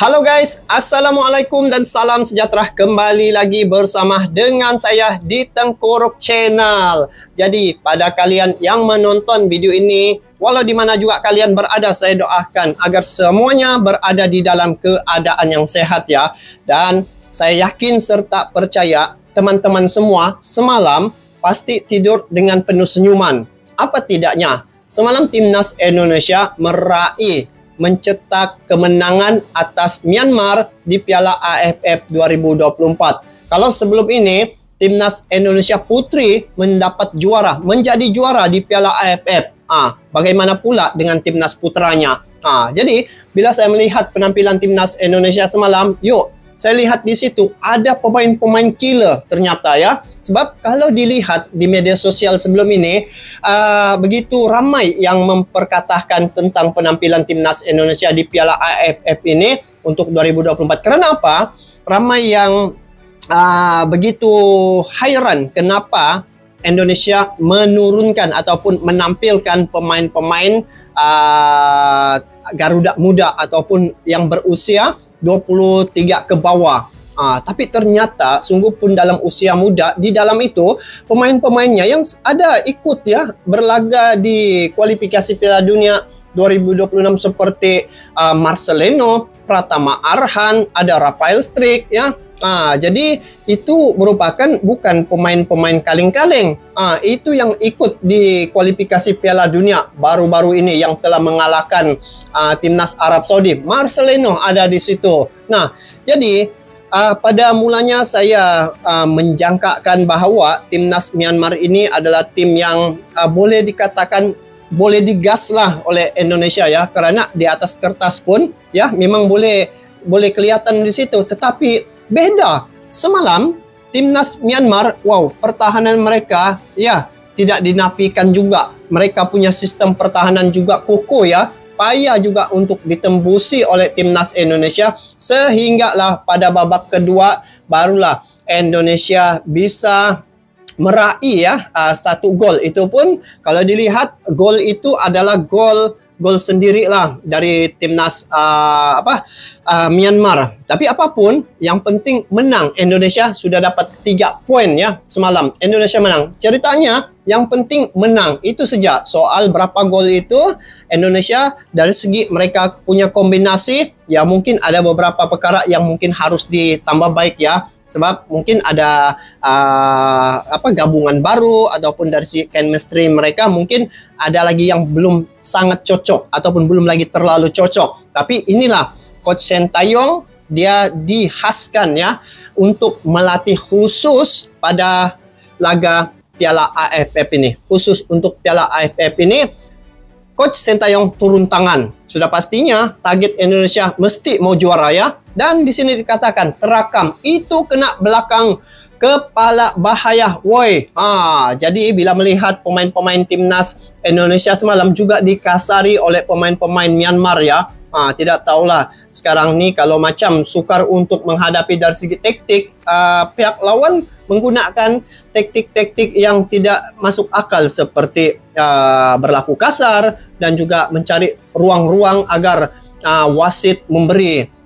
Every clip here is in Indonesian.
Halo guys, Assalamualaikum dan salam sejahtera. Kembali lagi bersama dengan saya di Tengku Channel. Jadi pada kalian yang menonton video ini, walau di mana juga kalian berada, saya doakan agar semuanya berada di dalam keadaan yang sehat ya. Dan saya yakin serta percaya teman-teman semua semalam pasti tidur dengan penuh senyuman. Apa tidaknya, semalam Timnas Indonesia mencetak kemenangan atas Myanmar di Piala AFF 2024. Kalau sebelum ini Timnas Indonesia Putri menjadi juara di Piala AFF. Bagaimana pula dengan Timnas putranya? Jadi bila saya melihat penampilan Timnas Indonesia semalam, saya lihat di situ ada pemain-pemain killer ternyata ya. Sebab kalau dilihat di media sosial sebelum ini, begitu ramai yang memperkatakan tentang penampilan Timnas Indonesia di Piala AFF ini untuk 2024. Karena apa? Ramai yang begitu heran kenapa Indonesia menurunkan ataupun menampilkan pemain-pemain Garuda muda ataupun yang berusia 23 ke bawah. Tapi ternyata sungguh pun dalam usia muda, di dalam itu pemain-pemainnya yang ada ikut ya berlaga di kualifikasi Piala Dunia 2026 seperti Marcelino, Pratama Arhan, ada Rafael Struijk ya. Jadi itu merupakan bukan pemain-pemain kaleng-kaleng. Itu yang ikut di kualifikasi Piala Dunia baru-baru ini yang telah mengalahkan Timnas Arab Saudi. Marcelino ada di situ. Nah, jadi pada mulanya saya menjangkakan bahwa Timnas Myanmar ini adalah tim yang boleh dikatakan boleh digas lah oleh Indonesia ya, karena di atas kertas pun ya memang boleh kelihatan di situ, tetapi beda. Semalam Timnas Myanmar, pertahanan mereka ya tidak dinafikan juga. Mereka punya sistem pertahanan juga kokoh ya. Payah juga untuk ditembusi oleh Timnas Indonesia, sehingga lah pada babak kedua barulah Indonesia bisa meraih ya satu gol. Itu pun kalau dilihat gol itu adalah gol sendiri lah dari Timnas Myanmar. Tapi apapun, yang penting menang. Indonesia sudah dapat 3 poin ya semalam. Indonesia menang. Ceritanya yang penting menang. Itu saja. Soal berapa gol itu, Indonesia dari segi mereka punya kombinasi, ya mungkin ada beberapa perkara yang mungkin harus ditambah baik ya. Sebab mungkin ada gabungan baru ataupun dari si chemistry mereka mungkin ada lagi yang belum sangat cocok ataupun belum lagi terlalu cocok. Tapi inilah Coach Sintayong, dia dihaskan ya untuk melatih khusus pada laga Piala AFF ini. Khusus untuk Piala AFF ini, Coach Sintayong turun tangan. Sudah pastinya target Indonesia mesti mau juara ya. Dan di sini dikatakan terakam itu kena belakang kepala bahaya, woi. Jadi bila melihat pemain-pemain Timnas Indonesia semalam juga dikasari oleh pemain-pemain Myanmar ya. Tidak tahulah sekarang ni kalau macam sukar untuk menghadapi dari segi taktik, pihak lawan menggunakan taktik-taktik yang tidak masuk akal seperti berlaku kasar dan juga mencari ruang-ruang agar wasit memberi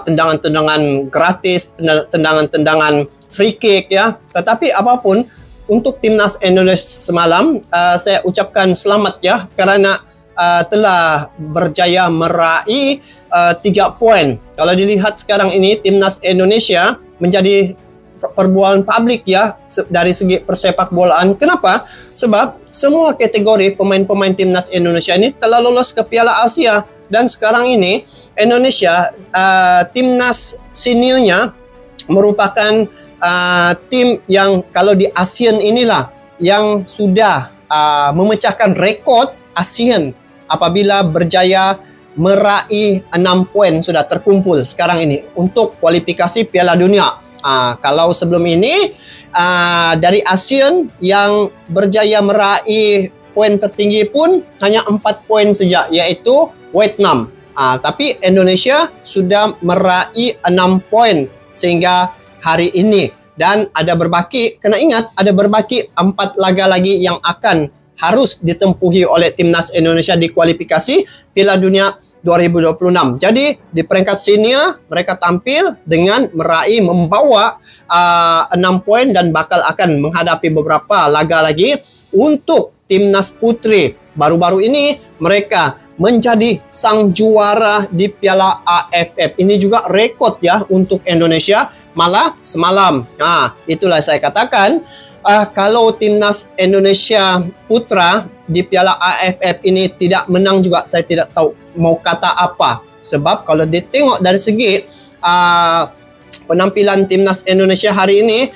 tendangan-tendangan gratis, tendangan-tendangan free kick ya. Tetapi apapun, untuk Timnas Indonesia semalam saya ucapkan selamat ya, karena telah berjaya meraih 3 poin. Kalau dilihat sekarang ini Timnas Indonesia menjadi perbualan publik ya dari segi persepak bolaan. Kenapa? Sebab semua kategori pemain-pemain Timnas Indonesia ini telah lolos ke Piala Asia. Dan sekarang ini Indonesia timnas seniornya merupakan tim yang kalau di ASEAN inilah yang sudah memecahkan rekod ASEAN apabila berjaya meraih 6 poin sudah terkumpul sekarang ini untuk kualifikasi Piala Dunia. Kalau sebelum ini dari ASEAN yang berjaya meraih poin tertinggi pun hanya 4 poin saja, yaitu Vietnam. Tapi Indonesia sudah meraih 6 poin sehingga hari ini. Dan ada berbaki, kena ingat ada berbaki 4 laga lagi yang akan harus ditempuhi oleh Timnas Indonesia di kualifikasi Piala Dunia 2026. Jadi di peringkat senior mereka tampil dengan membawa 6 poin dan bakal akan menghadapi beberapa laga lagi untuk timnas putri. Baru-baru ini mereka menjadi sang juara di Piala AFF. Ini juga rekod ya untuk Indonesia. Malah semalam. Nah, itulah saya katakan kalau timnas Indonesia putra di Piala AFF ini tidak menang juga, saya tidak tahu mau kata apa. Sebab kalau ditengok dari segi penampilan timnas Indonesia hari ini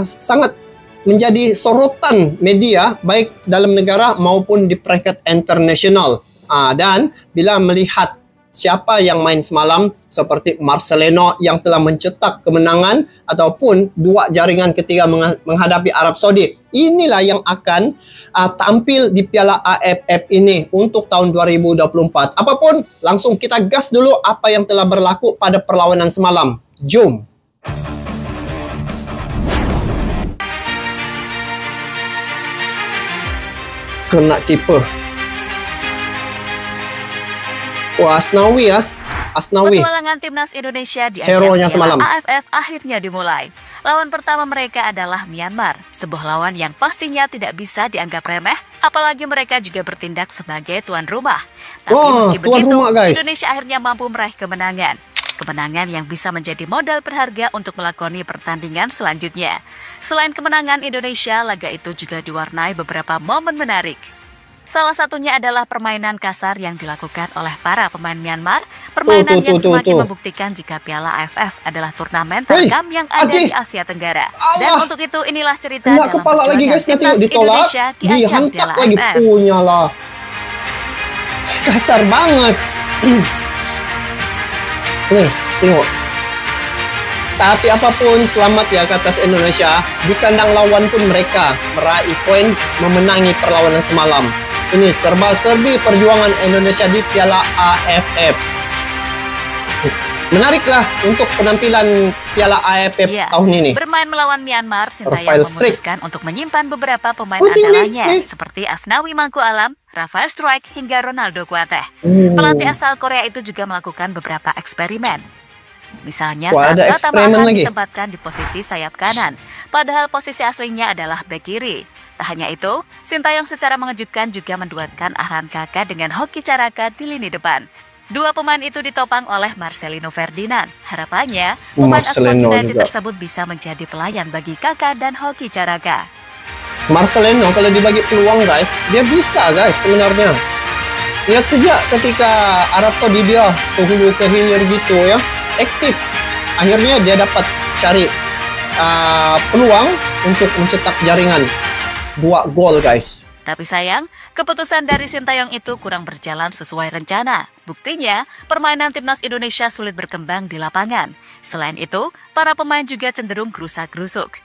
sangat menjadi sorotan media baik dalam negara maupun di peringkat internasional. Dan bila melihat siapa yang main semalam seperti Marcelino yang telah mencetak kemenangan ataupun 2 jaringan ketika menghadapi Arab Saudi. Inilah yang akan tampil di Piala AFF ini untuk tahun 2024. Apapun, langsung kita gas dulu apa yang telah berlaku pada perlawanan semalam. Jom. Kena kiper. Wah, Asnawi ya. Asnawi. Petualangan timnas Indonesia di ajang Piala AFF akhirnya dimulai. Lawan pertama mereka adalah Myanmar, sebuah lawan yang pastinya tidak bisa dianggap remeh, apalagi mereka juga bertindak sebagai tuan rumah. Tapi meski begitu, Indonesia akhirnya mampu meraih kemenangan. Kemenangan yang bisa menjadi modal berharga untuk melakoni pertandingan selanjutnya. Selain kemenangan Indonesia, laga itu juga diwarnai beberapa momen menarik. Salah satunya adalah permainan kasar yang dilakukan oleh para pemain Myanmar. Permainan yang semakin membuktikan jika Piala AFF adalah turnamen terkam yang ada di Asia Tenggara. Dan untuk itu inilah cerita dalam kepala lagi guys, nanti ditolak, Indonesia di ajang Piala lagi AFF. Punya lah. Kasar banget. Nih, tengok. Tapi apapun, selamat ya ke atas Indonesia. Di kandang lawan pun mereka meraih poin memenangi perlawanan semalam. Ini serba-serbi perjuangan Indonesia di Piala AFF. Menariklah untuk penampilan Piala AFF tahun ini. Bermain melawan Myanmar, Sintayong memutuskan untuk menyimpan beberapa pemain andalanya seperti Asnawi Mangku Alam, Rafael Struijk, hingga Ronaldo Kuateh. Pelatih asal Korea itu juga melakukan beberapa eksperimen. Misalnya saat Pratama ditempatkan di posisi sayap kanan, padahal posisi aslinya adalah bek kiri. Tak hanya itu, Sintayong secara mengejutkan juga menduetkan Arhan Kakak dengan Hoki Caraka di lini depan. 2 pemain itu ditopang oleh Marcelino Ferdinand. Harapannya, pemain asal United tersebut bisa menjadi pelayan bagi Kakak dan Hoki Caraka. Marcelino kalau dibagi peluang guys, dia bisa guys sebenarnya. Lihat sejak ketika Arab Saudi dia ke hulu ke hilir gitu ya, aktif. Akhirnya dia dapat cari peluang untuk mencetak jaringan 2 gol guys. Tapi sayang, keputusan dari Sintayong itu kurang berjalan sesuai rencana. Buktinya, permainan timnas Indonesia sulit berkembang di lapangan. Selain itu, para pemain juga cenderung gerusak-gerusuk.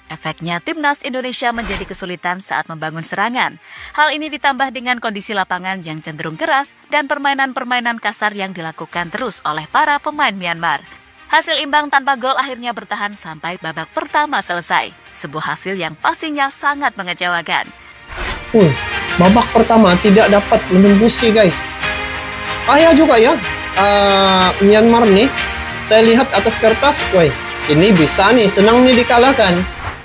Efeknya, timnas Indonesia menjadi kesulitan saat membangun serangan. Hal ini ditambah dengan kondisi lapangan yang cenderung keras dan permainan-permainan kasar yang dilakukan terus oleh para pemain Myanmar. Hasil imbang tanpa gol akhirnya bertahan sampai babak pertama selesai. Sebuah hasil yang pastinya sangat mengecewakan. Babak pertama tidak dapat menembusi guys. Payah juga ya Myanmar nih. Saya lihat atas kertas, ini bisa nih, senang nih dikalahkan.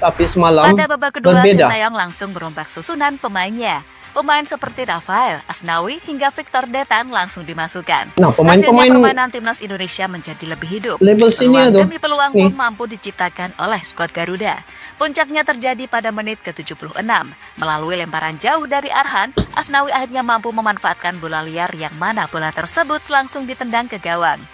Tapi semalam pada babak kedua, Sintayong langsung merombak susunan pemainnya. Pemain seperti Rafael, Asnawi, hingga Victor Detan langsung dimasukkan. Nah, permainan timnas Indonesia menjadi lebih hidup. Level sini tuh. Demi peluang pun mampu diciptakan oleh skuad Garuda. Puncaknya terjadi pada menit ke-76. Melalui lemparan jauh dari Arhan, Asnawi akhirnya mampu memanfaatkan bola liar yang mana bola tersebut langsung ditendang ke gawang.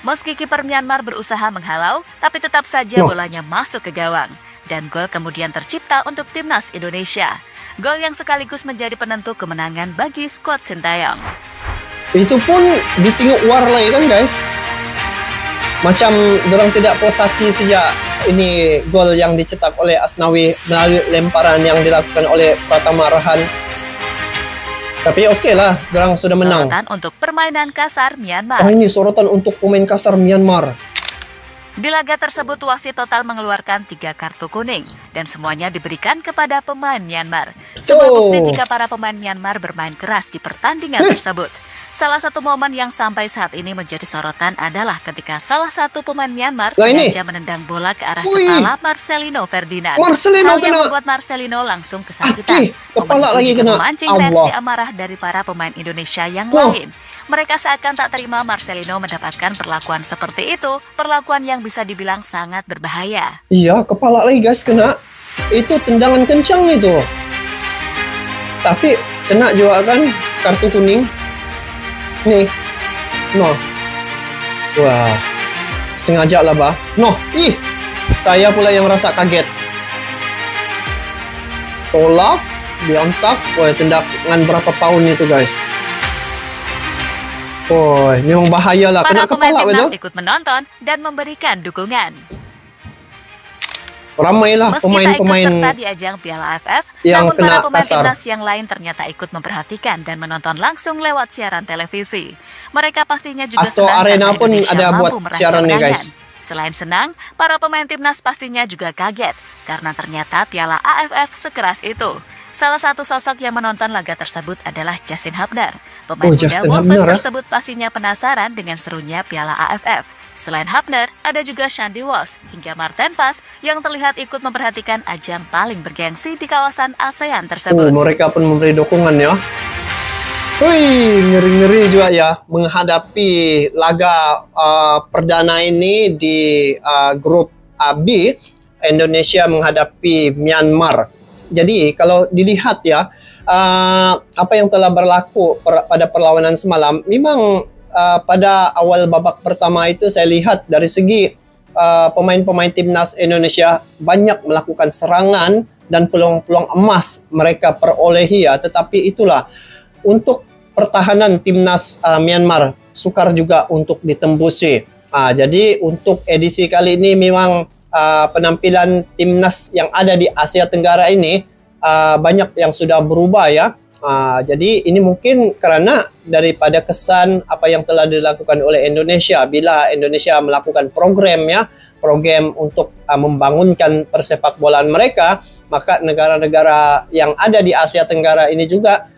Meski kiper Myanmar berusaha menghalau, tapi tetap saja bolanya masuk ke gawang. Dan gol kemudian tercipta untuk timnas Indonesia. Gol yang sekaligus menjadi penentu kemenangan bagi skuad Sintayong. Itu pun ditinguk warlai kan guys. Macam dorang tidak puas hati sejak ini gol yang dicetak oleh Asnawi melalui lemparan yang dilakukan oleh Pratama Arhan. Tapi oke lah, dorang sudah menang. Sorotan untuk permainan kasar Myanmar. Ini sorotan untuk pemain kasar Myanmar. Di laga tersebut, wasit total mengeluarkan 3 kartu kuning dan semuanya diberikan kepada pemain Myanmar. Sebuah bukti jika para pemain Myanmar bermain keras di pertandingan tersebut. Salah satu momen yang sampai saat ini menjadi sorotan adalah ketika salah satu pemain Myanmar Lah ini. sengaja menendang bola ke arah kepala Marcelino Ferdinand. Marcelino Hal yang kena. membuat Marcelino langsung kesakitan. Acih, kepala Momen lagi itu juga kena. memancing Allah. reaksi amarah dari para pemain Indonesia yang Wah. lain. Mereka seakan tak terima Marcelino mendapatkan perlakuan seperti itu, perlakuan yang bisa dibilang sangat berbahaya. Iya, kepala lagi guys kena. Itu tendangan kencang itu. Tapi kena juga kan kartu kuning. Nih. No. Wah. Sengaja lah bah. No. Ih. Saya pula yang rasa kaget. Tolak. Diantak. Wah, tendangan berapa pound itu guys. Wah, memang bahaya lah. Kena Para pemain kepala timnas betul. ikut menonton dan memberikan dukungan. Ramailah Meski tak ikut pemain-pemain serta di ajang Piala AFF, yang namun para kena pemain kasar. timnas yang lain ternyata ikut memperhatikan dan menonton langsung lewat siaran televisi. Mereka pastinya juga Asto senang Arena karena pun Indonesia ada mampu buat meraih siaran nih, kemenangan. guys. Selain senang, para pemain timnas pastinya juga kaget karena ternyata Piala AFF sekeras itu. Salah satu sosok yang menonton laga tersebut adalah Justin Hubner. Pemain muda Justin Wolves Hubner, ya? tersebut pastinya penasaran dengan serunya Piala AFF. Selain Hubner, ada juga Shandy Walsh hingga Martin Pas yang terlihat ikut memperhatikan ajang paling bergengsi di kawasan ASEAN tersebut. Mereka pun memberi dukungan ya. Wih, ngeri-ngeri juga ya menghadapi laga perdana ini di grup B. Indonesia menghadapi Myanmar. Jadi kalau dilihat ya, apa yang telah berlaku pada perlawanan semalam, memang pada awal babak pertama itu saya lihat dari segi pemain-pemain timnas Indonesia banyak melakukan serangan dan peluang-peluang emas mereka perolehi ya. Tetapi itulah untuk pertahanan timnas Myanmar sukar juga untuk ditembusi. Jadi untuk edisi kali ini memang penampilan timnas yang ada di Asia Tenggara ini banyak yang sudah berubah ya. Jadi ini mungkin karena daripada kesan apa yang telah dilakukan oleh Indonesia bila Indonesia melakukan program untuk membangunkan persepak bolaan mereka, maka negara-negara yang ada di Asia Tenggara ini juga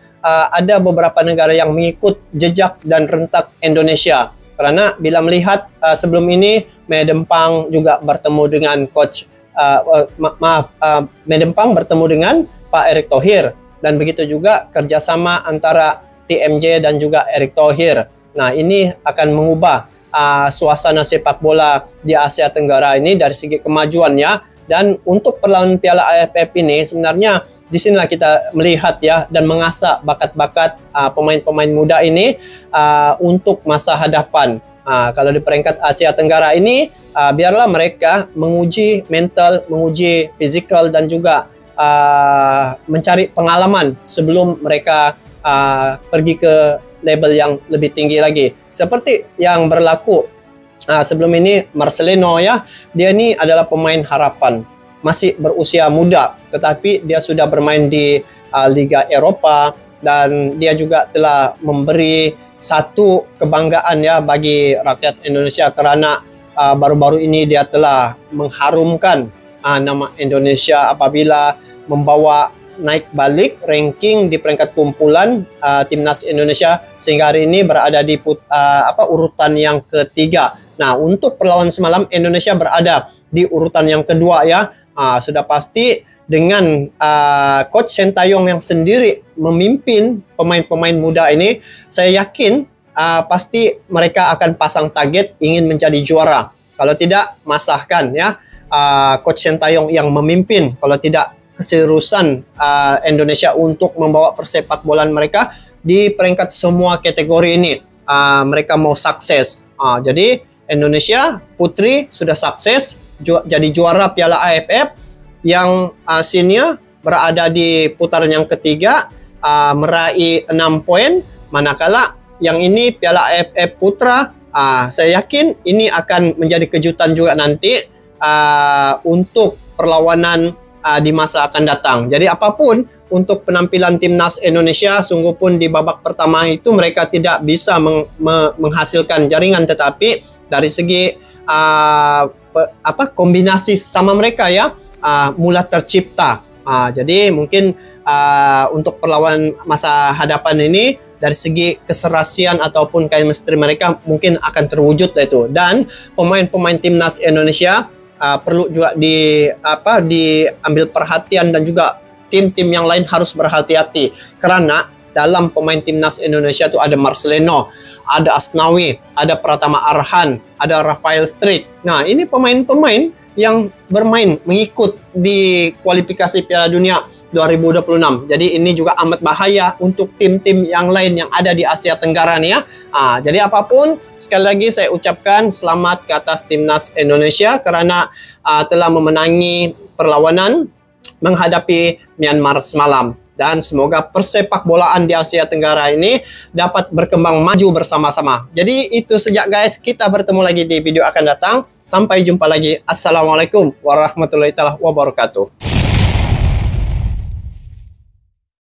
ada beberapa negara yang mengikut jejak dan rentak Indonesia. Karena bila melihat sebelum ini Medempang juga bertemu dengan coach Medempang bertemu dengan Pak Erick Thohir. Dan begitu juga kerjasama antara TMJ dan juga Erick Thohir. Nah, ini akan mengubah suasana sepak bola di Asia Tenggara ini dari segi kemajuannya. Dan untuk perlawanan Piala AFF ini sebenarnya di sinilah kita melihat ya dan mengasah bakat-bakat pemain-pemain muda ini untuk masa hadapan. Kalau di peringkat Asia Tenggara ini, biarlah mereka menguji mental, menguji fisikal dan juga mencari pengalaman sebelum mereka pergi ke level yang lebih tinggi lagi. Seperti yang berlaku sebelum ini Marcelino ya, dia ini adalah pemain harapan, masih berusia muda, tetapi dia sudah bermain di Liga Eropa dan dia juga telah memberi satu kebanggaan ya bagi rakyat Indonesia karena baru-baru ini dia telah mengharumkan nama Indonesia apabila membawa naik balik ranking di peringkat kumpulan timnas Indonesia sehingga hari ini berada di urutan yang ketiga. Nah, untuk perlawanan semalam Indonesia berada di urutan yang kedua ya. Sudah pasti dengan coach Sintayong yang sendiri memimpin pemain-pemain muda ini, saya yakin pasti mereka akan pasang target ingin menjadi juara. Kalau tidak, masahkan ya coach Sintayong yang memimpin. Kalau tidak, keseriusan Indonesia untuk membawa persepak bolaan mereka di peringkat semua kategori ini. Mereka mau sukses. Jadi Indonesia Putri sudah sukses jadi juara Piala AFF, yang senior berada di putaran yang ketiga meraih 6 poin, manakala yang ini Piala AFF Putra, saya yakin ini akan menjadi kejutan juga nanti untuk perlawanan di masa akan datang. Jadi apapun untuk penampilan timnas Indonesia, sungguh pun di babak pertama itu mereka tidak bisa menghasilkan jaringan, tetapi dari segi kombinasi sama mereka ya mulai tercipta. Jadi mungkin untuk perlawanan masa hadapan ini dari segi keserasian ataupun chemistry mereka mungkin akan terwujud lah itu. Dan pemain-pemain timnas Indonesia perlu juga diambil perhatian, dan juga tim-tim yang lain harus berhati-hati karena dalam pemain timnas Indonesia itu ada Marcelino, ada Asnawi, ada Pratama Arhan, ada Rafael Struijk. Nah, ini pemain-pemain yang bermain mengikut di kualifikasi Piala Dunia 2026. Jadi ini juga amat bahaya untuk tim-tim yang lain yang ada di Asia Tenggara nih ya. Jadi apapun, sekali lagi saya ucapkan selamat ke atas timnas Indonesia karena telah memenangi perlawanan menghadapi Myanmar semalam. Dan semoga persepak bolaan di Asia Tenggara ini dapat berkembang maju bersama-sama. Jadi itu saja guys, kita bertemu lagi di video akan datang. Sampai jumpa lagi. Assalamualaikum warahmatullahi wabarakatuh.